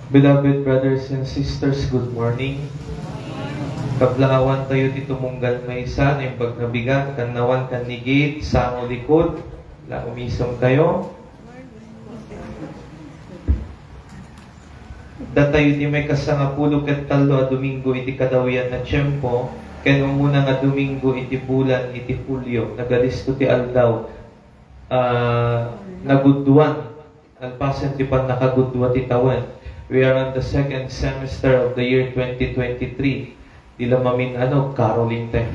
Beloved brothers and sisters, good morning. Kablaawan tayo ti tumunggal may isa, na yung pagnabigan, kanawan kanigit, sa ang likod, la umisom kayo. Datayo ti may kasangapulo ket talo a Domingo iti kadawian na tiyempo, ken umuna nga Domingo iti bulan iti Hulyo, nagalisto ti aldaw, nagudduan, alpasen ti pan nakagudwa ti tawen. We are on the second semester of the year 2023. Di lang mamin caroling time.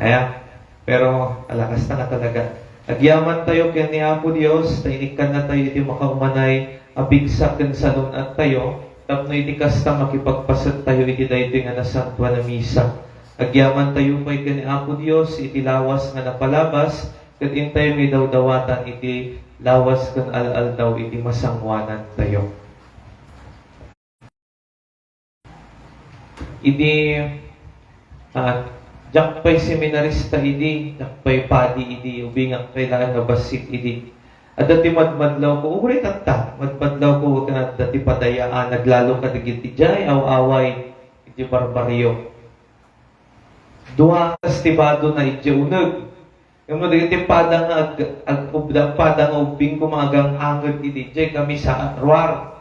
Ayan. Pero alakas na talaga. Agyaman tayo kaya ni Apo Dios, tainikan na tayo iti makaumanay, abigsaken sa lunat tayo, tapno iti kasta makipagpasat tayo iti dayto nga nasantwa na misa. Agyaman tayo kay kaya ni Apo Dios, iti lawas nga napalabas, kat tayo may dawdawatan iti lawas kan al-al daw iti masangwanan tayo. Idi jakpay seminarista idi, jakpay padi idi, ubingak kailangan nga basit idi. At dati madmadlaw ko, ulit tata, madmadlaw ko na dati padayaan, naglalo ka digiti jay, aw-away, iti barbaryo. Duha tibado na iti unag. Yung mo digiti padang padang ubing kumagang angag iti jay, kami sa arwar.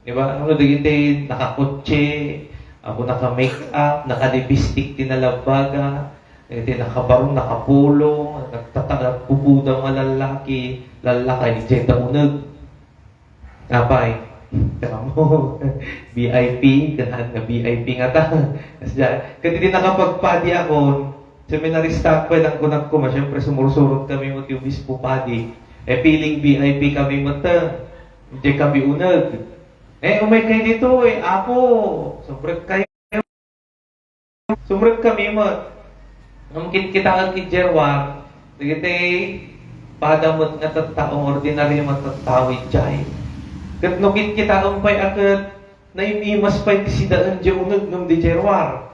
Diba? Ano digiti nakakotse, ako naka-make up, naka-lipstick, tinalabaga, nakabarong, nakapulong, nagtatagpubudang mga lalaki, di dyan unag. Napay, tama mo, VIP, ganahan na VIP nga ta. Kasi di nakapagpadi ako, seminarista ko, lang kunag ko, siyempre sumursurot kami mo ti obispo padi. Piling VIP kami mo ta, di kami unag. Umay kayo dito ako, sumrek kayo. Sumrek kami mo. Nung kita kay Jerwar, nagitay, padamot nga tattaong ordinaryo matatawid jay. Kat nukit kita umpay akat, na imimas pa iti sidaan di unag nung di Jerwar.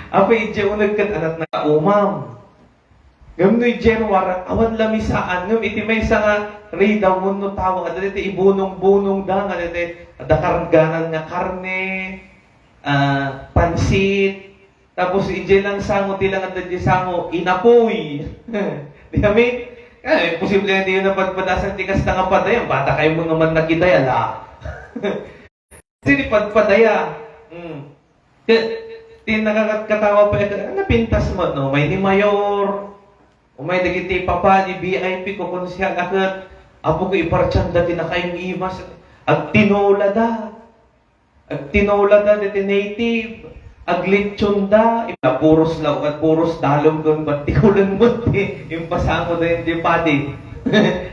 Apay di unag kat anak na umam. Ngam no'y Jerwar, awan lamisaan, ngam iti may isa nga rida mo no tawa, at iti ibunong-bunong da, at iti dakarganan nga karne, pansit, tapos ije lang sango, tilang at iti sango, inapoy. Di kami, posible na di yun napadpadasan, di kasta nga padaya, bata kayo mga man nakidaya, la. Kasi di padpadaya. Di nakakatawa pa, napintas mo, no? May ni Mayor, umay dagiti papa ni VIP ko kung siya akat apo ko iparchan dati na kayong imas ag tinola da dati native ag lechon da puros law at puros dalong kung ba't tikulan mo yung pasango da yung padi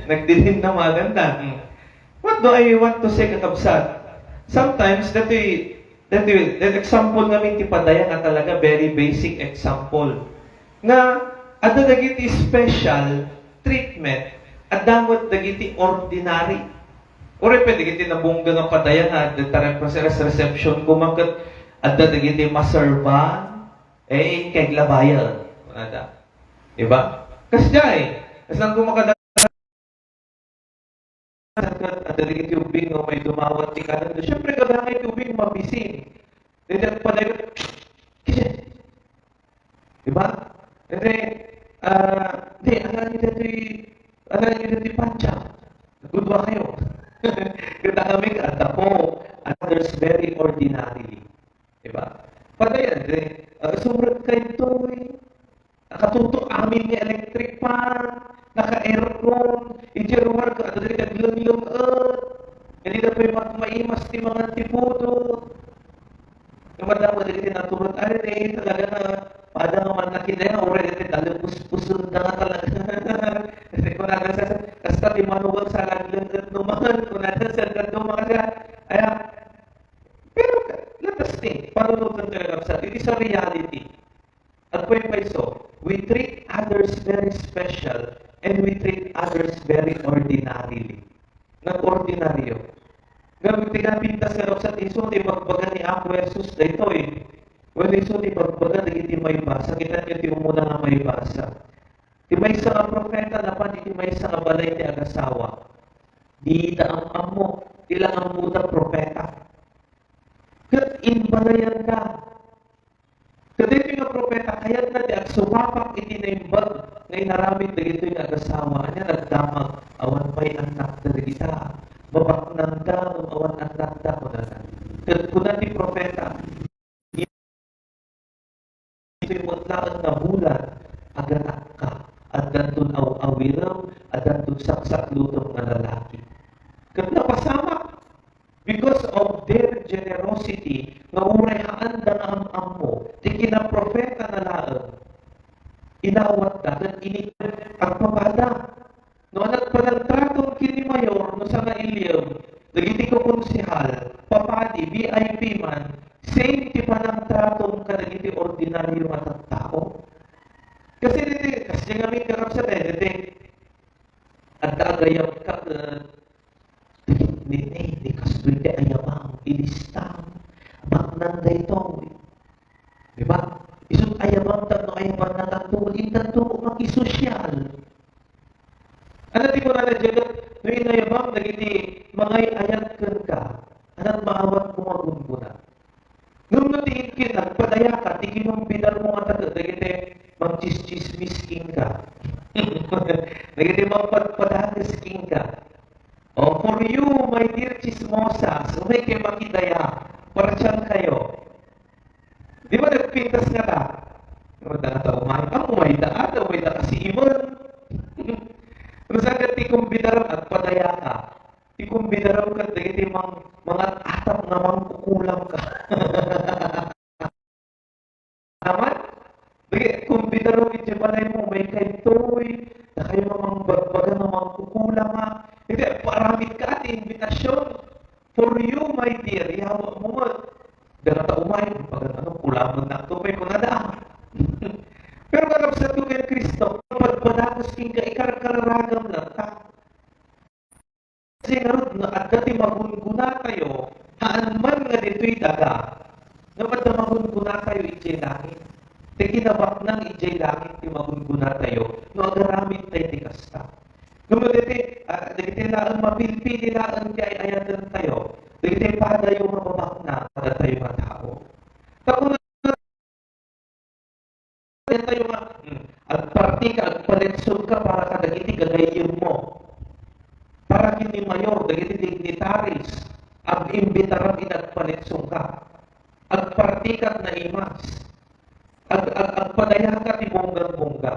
nagdilin na maganda. What do I want to say kakabsat? Sometimes that example namin ti padaya nga talaga very basic example nga at dagiti special treatment at damot dagiti ordinary. Ore pwede dagiti nabungga nga padaya nga dagiti reception kumakat at dagiti maserban kay labayan. Ada. Diba? Kasjay. Kasang kumakada at dagiti ubing o may dumawat ti kanan. Siyempre kadangay ubing mabising. Dagiti padaya diba? Hindi, alam niyo dito pancha. Nagudwa kayo. Kita kami kata po, others very ordinarily. Diba? Patayan, sumrat kayo ito nakatuto amin ni electric fan, naka-aircon, ijerwar ka, at naglang-lang hindi na pa maimas ti mga tiputo. Yung madama dito naturot, talaga na pada naman nakidaya, already talagang pusun na nga talaga. Kasi kung natin kasta di manuwag sa laglangat naman, kung natin sa laglangat naman siya. Pero let us think, panunutan tayo kapsat, it is a reality. At po yung so, we treat others very special and we treat others very ordinarily. Nag-ordinaryo. Gamit pinapintas ka kapsat, iso di magbaga ni Apo Jesus na ito Well, iso di pagbaga dagiti may basa, kita niyo ti umuna nga may basa. Ti may isa nga propeta dapat iti may isa nga balay ti agasawa. Di ita ang amo, kailangan mo na propeta. Kat inbalayan ka. Kat ito nga propeta, kaya na di, ag sumapak iti na imbag, ngayon naramit na ito yung agasawa niya, nagdamag, awan pa'y anak na kita. Babaknan ka, awan anak na ko na. Kat kuna di propeta, ito yung matlaan na bulan, aganak ka, at dantun aw-awilaw, at dantun saksak lutong na lalaki. Kat napasama, because of their generosity, nga urehaan da nga ang mo, di kinaprofeta na laang, inawat ka, kat inipag pagpapada. No, anak pa ng tratong kini mayor, no sa nga ilyam, nagiti ko konsihal, papadi, VIP man, same ti pa ng tratong kanagiti ordinaryo nga tao. Kasi nga may karap sa dede, at agayam ka, ni kastoy di ayamang, ilistang, baknan da ito. Diba? Isut ayamang tanong ayamang na tanong, intanong mag-isosyal. Ano di mo na nadyagat, no inayabang, nagiti, mga ayat ka, anat maawat mo magungguna. Nung natiin kin, nagpadaya ka, di kinumbidar mo nga taga, nagiti, mag-chismisking ka. Nagiti, magpadpadadisking ka. Oh, for you, my dear chismosas, umay kayo makidaya, parasyan kayo. Di ba nagpintas nga ta? Umay da kasi iman. Terus agad ti kumbidaram at padaya ka. Ti kumbidaram ka, ti mga atap na mangkukulam ka. Naman? Dagi, kumbidaram iti balay mo, may kaitoy, na kayo namang bagbaga na mangkukulam ha. Hindi, paramit ka ati invitasyon. For you, my dear, yawa mo mo. Ganata umay, pag ano, kulaman na ito, may kunadaan. Pero karap sa tuwin Kristo, pagpadakos king ka, ikararagam lang ta. Kasi nga na at dati magunguna tayo, haan man nga dito'y daga, nga ba't na magunguna tayo ijay langit? Te kinabak ng ijay langit, ti magunguna tayo, no agaramit tayo ti kasta. No dati laan mapilpili laan ti ayatan tayo, dati pada yung mababak na, pada tayo mga tao. Tapos tayo nga, agparti ka, agpalensyon ka para ka dagiti gagayim mo. Para kini mayor, dagiti dignitaries, ag-imbitaran inagpalensyon ka. Agparti ka na imas. Agpadaya ka ti bonggang-bongga.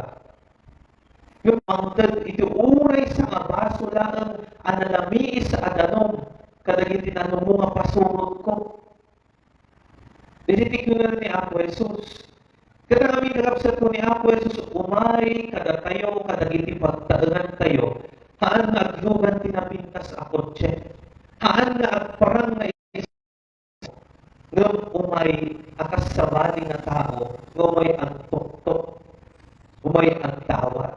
Yung angkad, iti uray sa nga baso lang analami sa adanom, kadagiti nanong mga pasurot ko. Dinitikunan ni Apo Jesus. Kada kami karap sa ito ni Apo Jesus, umay, kada tayo, kadagiti pagtaangan tayo, haan na aglugan tinapintas ako, che. Haan na agparang na isip, ngam umay, akas sa bali na tao, ngumay ang tok-tok, umay ang tawad.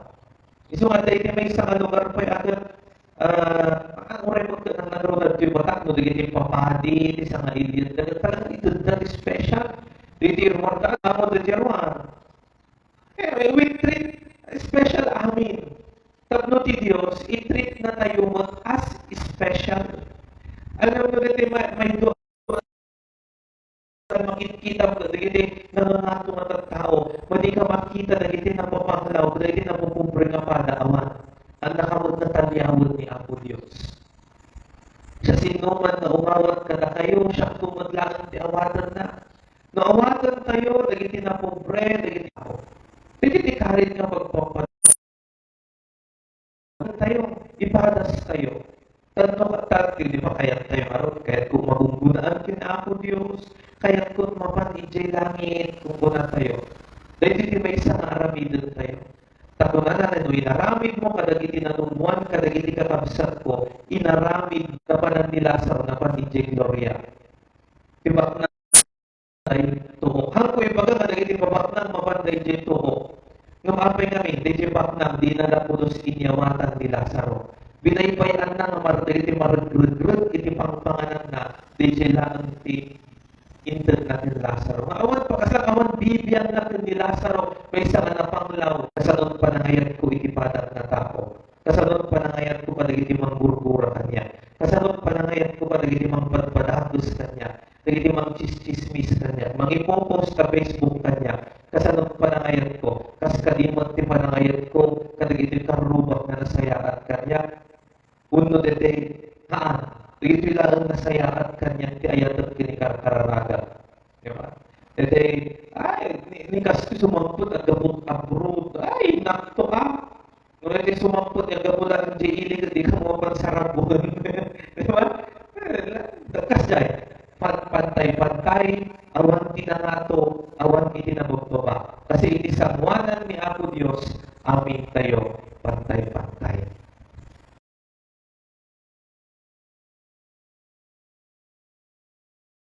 Iso nga tayo may isang lugar pa yung uray mo ka ng lugar ito yung batak, no, digiti papadi, isang alien, talagang ito, that is special. Diti mortal amo de Jerwan. We treat special amin. Tapno ti Dios, i-treat na tayo mo as special. Alam mo diti may do makikita mo diti nangangato nga tao, pwede ka makita diti na papanglaw, diti na pupubre nga pada aman. Ang nakamot na talyawod ni Apo Dios. Sa sinuman na umawat ka na kayo, siya tumadlaan ti awatan na. Naawatan tayo, dagiti na pobre, dagiti ako. Dagiti karin nga pagpapadan tayo, ipadas tayo. Tanto katat, di ba kayat tayo aron, kaya't kung magunggunaan kina ako Diyos, kaya't kung mapan ijay langit, kung kuna tayo. Dagiti may isang aramidon tayo. Tapunan na no, inaramid mo, kadagiti nanumuan, kadagiti kakabsat ko, inaramid na panan ni Lazaro, na pan ijay gloria. Diba na ay tuho. Hangko yung baga kadagiti babaknang mapanday dyan tuho. Ngumapay kami, dyan baknang di na napulos inyawatan ni Lazaro. Binaybayan na nga maragdagiti maragrugrug iti pangpanganan na dyan lang ti indet natin Lazaro. Maawan pa kasang awan bibiyang natin ni Lazaro may isang napanglaw. Kasanod panangayat ko iti patat na tao. Kasanod panangayat ko kadagiti manggurgura kanya. Kasanod panangayat ko Ede, ay, ni kasi sumampot at gabot abroad. Ay, nakto ka. Kung hindi sumampot yung gabulan ng ilig, hindi ka mo pansarapon. Di ba? Dakas jay. Pantay-pantay, awan tinangato, awan itinabot ba? Kasi ini sa